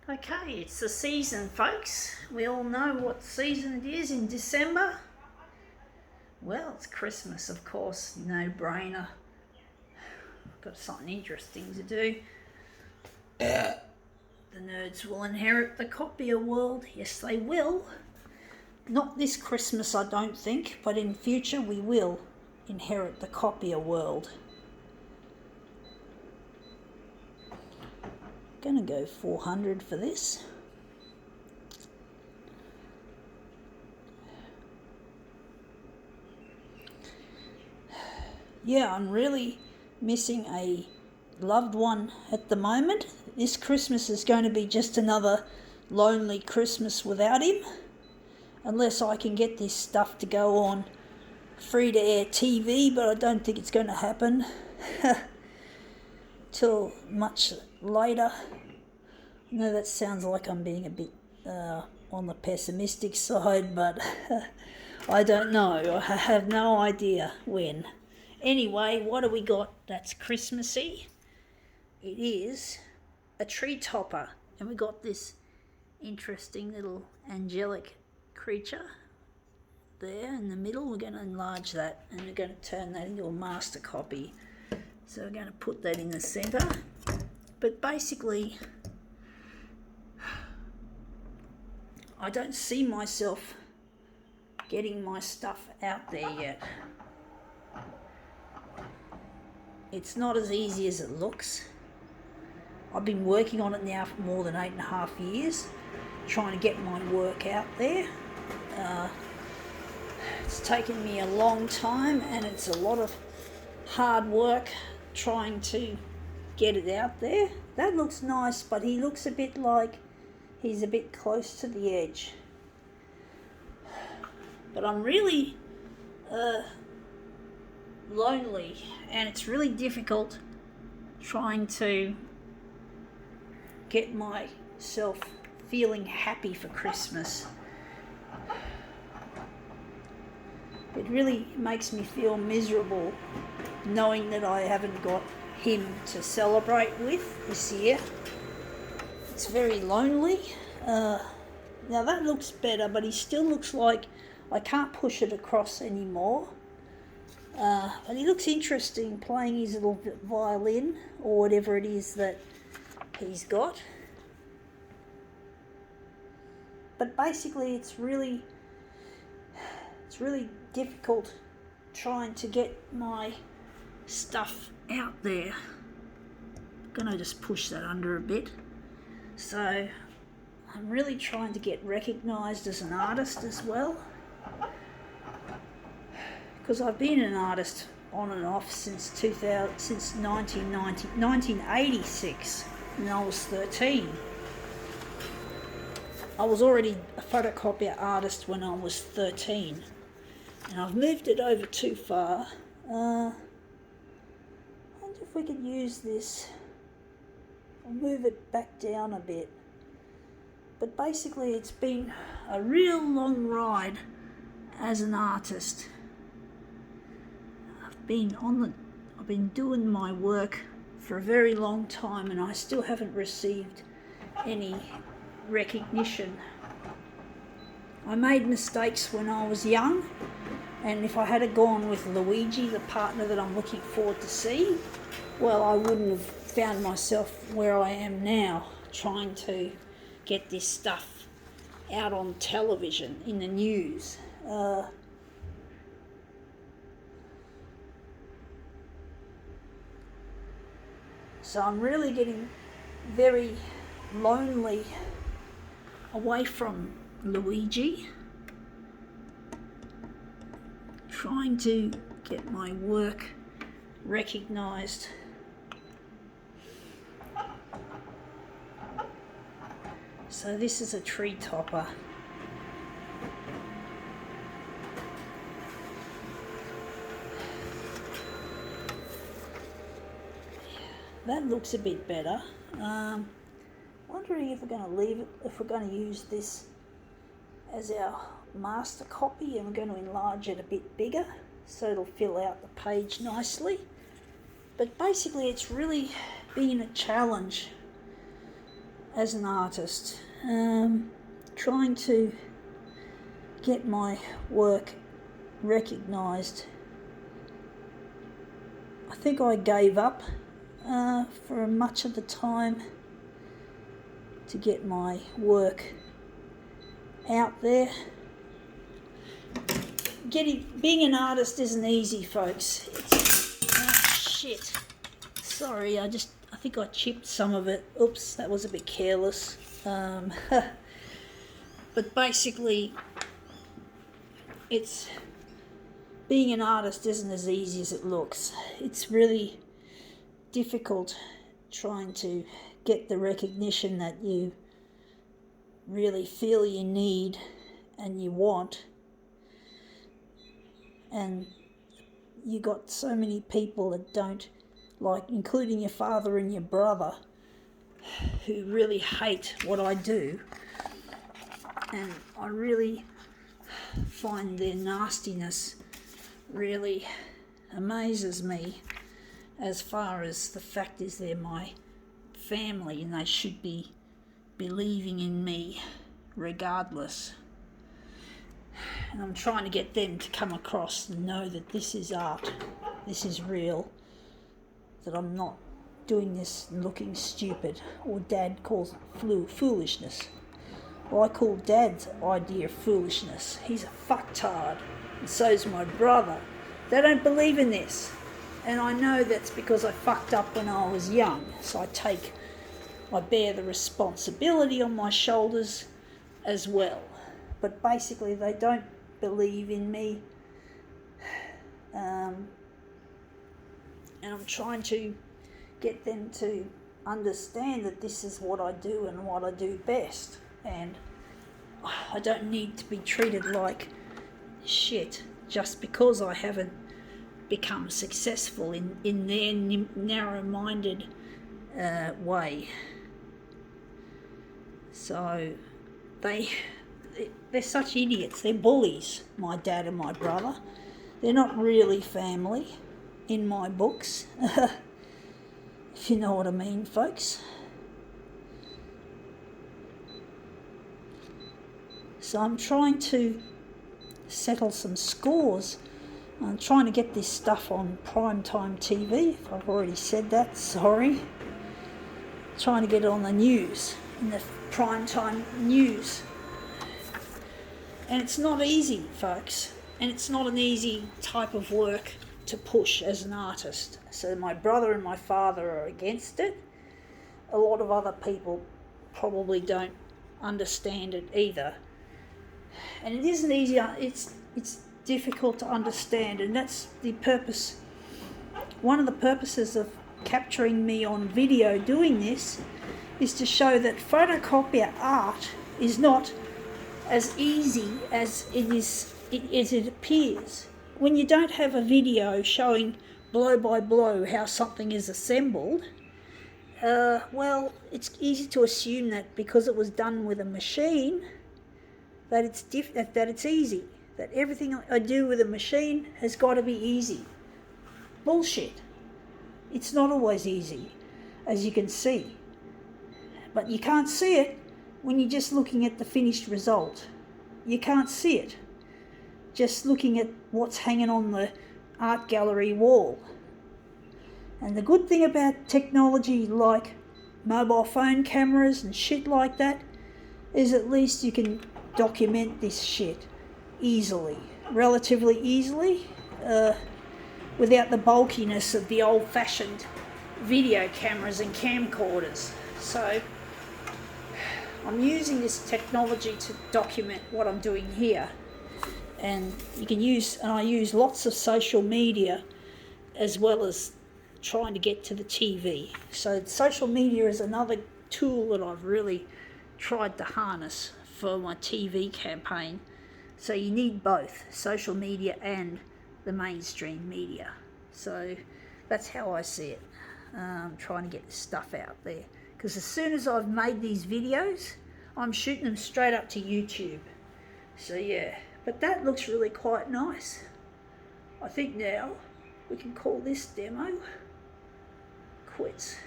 Okay, it's the season, folks. We all know what season it is in December. Well, it's Christmas, of course, no brainer. Got something interesting to do. The nerds will inherit the copier world. Yes, they will. Not this Christmas, I don't think, but in future we will inherit the copier world. Gonna go 400 for this. Yeah, I'm really missing a loved one at the moment. This Christmas is going to be just another lonely Christmas without him, unless I can get this stuff to go on free-to-air TV, but I don't think it's going to happen till much later. I know that sounds like I'm being a bit on the pessimistic side, but I don't know. I have no idea when. Anyway, what do we got that's Christmassy? It is a tree topper, and we got this interesting little angelic creature there in the middle. We're going to enlarge that, and we're going to turn that into a master copy. So we're going to put that in the centre. But basically, I don't see myself getting my stuff out there yet. It's not as easy as it looks. I've been working on it now for more than 8.5 years, trying to get my work out there. It's taken me a long time, and it's a lot of hard work trying to get it out there. That looks nice, but he looks a bit like he's a bit close to the edge. But I'm really lonely, and it's really difficult trying to get myself feeling happy for Christmas. It really makes me feel miserable knowing that I haven't got him to celebrate with this year. It's very lonely. Now that looks better, but he still looks like I can't push it across anymore. But he looks interesting playing his little violin or whatever it is that he's got. But basically it's really difficult trying to get my stuff out there. I'm gonna just push that under a bit. So I'm really trying to get recognised as an artist as well, because I've been an artist on and off since 1986 when I was 13. I was already a photocopier artist when I was 13, and I've moved it over too far. I wonder if we could use this. I'll move it back down a bit. But basically it's been a real long ride as an artist. I've been doing my work for a very long time, and I still haven't received any recognition. I made mistakes when I was young, and if I had gone with Luigi, the partner that I'm looking forward to see, well, I wouldn't have found myself where I am now, trying to get this stuff out on television, in the news. So I'm really getting very lonely away from Luigi, trying to get my work recognised. So this is a tree topper. That looks a bit better. Wondering if we're going to leave it, if we're going to use this as our master copy, and we're going to enlarge it a bit bigger so it'll fill out the page nicely. But basically it's really been a challenge as an artist, trying to get my work recognised. I think I gave up for much of the time to get my work out there. Being an artist isn't easy, folks. Shit. Sorry, I think I chipped some of it. Oops, that was a bit careless. But basically, being an artist isn't as easy as it looks. It's really difficult trying to get the recognition that you really feel you need and you want. And you got so many people that don't, like, including your father and your brother, who really hate what I do. And I really find their nastiness really amazes me, as far as the fact is they're my family and they should be believing in me regardless. And I'm trying to get them to come across and know that this is art, this is real, that I'm not doing this and looking stupid, or Dad calls it foolishness. Well, I call Dad's idea foolishness. He's a fucktard, and so's my brother. They don't believe in this, and I know that's because I fucked up when I was young, so I bear the responsibility on my shoulders as well. But basically they don't believe in me, and I'm trying to get them to understand that this is what I do and what I do best, and I don't need to be treated like shit just because I haven't become successful in their narrow-minded way. So they're such idiots. They're bullies, my dad and my brother. They're not really family in my books, if you know what I mean, folks. So I'm trying to settle some scores. I'm trying to get this stuff on primetime TV. If I've already said that, sorry. Trying to get it on the news, in the primetime news. And it's not easy, folks. And it's not an easy type of work to push as an artist. So my brother and my father are against it. A lot of other people probably don't understand it either. And it isn't easy. It's difficult to understand, and that's the purpose. One of the purposes of capturing me on video doing this is to show that photocopier art is not as easy as it appears. When you don't have a video showing blow by blow how something is assembled, well, it's easy to assume that because it was done with a machine, that it's easy. That everything I do with a machine has got to be easy. Bullshit. It's not always easy, as you can see. But you can't see it when you're just looking at the finished result. You can't see it just looking at what's hanging on the art gallery wall. And the good thing about technology like mobile phone cameras and shit like that is at least you can document this shit easily, relatively easily, without the bulkiness of the old-fashioned video cameras and camcorders. So I'm using this technology to document what I'm doing here, and I use lots of social media as well as trying to get to the TV. So social media is another tool that I've really tried to harness for my TV campaign. So you need both social media and the mainstream media. So that's how I see it. Trying to get this stuff out there. Because as soon as I've made these videos, I'm shooting them straight up to YouTube. So yeah, but that looks really quite nice. I think now we can call this demo quits.